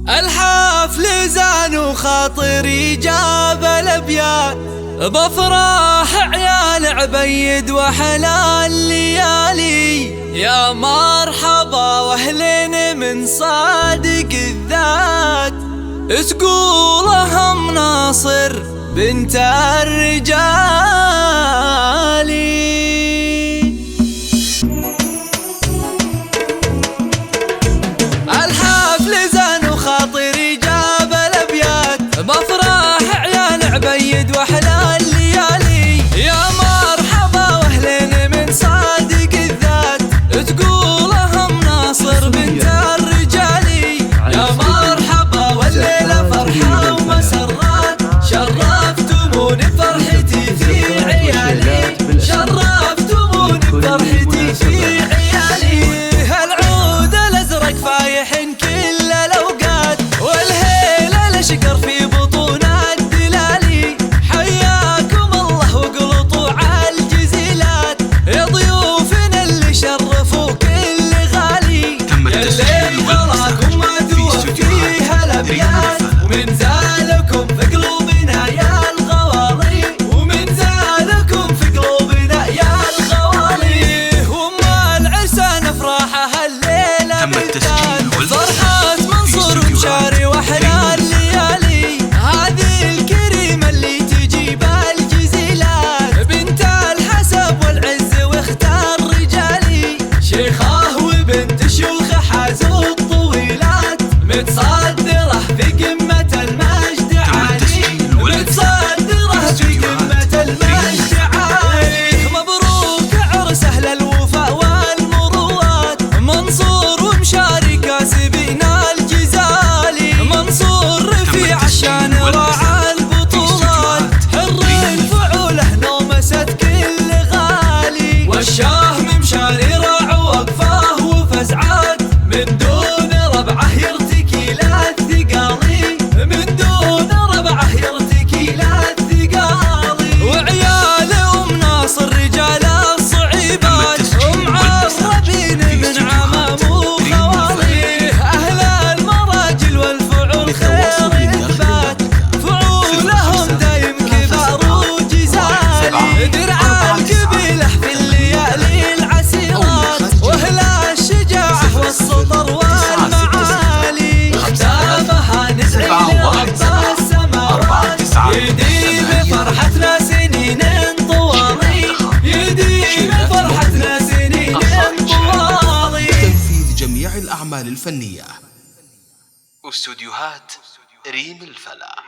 الحفل زان وخاطري جاب الابيات، بافراح عيال عبيد وحلال الليالي. يا مرحبا واهلين من صادق الذات، تقولهم ناصر بنت الرجال. الحفل زان وخاطري جاب الابيات، بافراح عيال عبيد وحلال الليالي. يا مرحبا واهلين من صادق الذات، تقولهم ناصر بنت الرجال. يا مرحبا والليلة فرحة ومسرات، شرفتموني بفرحتي في عيالي، شرفتموني بفرحتي في عيالي. العود الازرق فايح كل الاوقات، والهيل الاشقر في بطون الدلالي. حياكم الله وقلطوا على الجزيلات، يا ضيوفنا اللي شرفوا كل غالي. الليل غلاكم ما توفيها الابيات، ومن زالكم في قلوبنا يا الغوالي، ومن زالكم في قلوبنا يا الغوالي. وام العرسان افراحها الليله بالذات، فرحة منصور ومشاري واحلى الليالي. هذه الكريمه اللي تجيب الجزيلات، بنت الحسب والعز واختار رجالي. شيخه وبنت شيوخه حازوا الطويلات، متصدره في قمه المجد عالي، متصدره في قمه المجد عالي. مبروك عرس اهل الوفاء والمروات، منصور ومشاري كاسبين الجزالي. منصور رفيع عشان راعى البطولات، حر فعوله نومست كل غالي. والشهم مشاري راع وقفاه وفزعات، من دون ربعه يرتكي للثقالي، من دون ربعه يرتكي للثقالي. وعيال ام ناصر رجال الصعيبات، ومعربين من عمام وخوالي. اهل المراجل والفعول خير اثبات، فعولهم دايم كبار وجزالي. درع القبيله في الليالي العسيرات، واهل الشجاعه والسطر والمعالي. ختامها نسعي لرب السماوات، يديم فرحتنا سنين طوالي، يديم فرحتنا سنين طوالي. تنفيذ جميع الأعمال الفنية. استوديوهات ريم الفلا.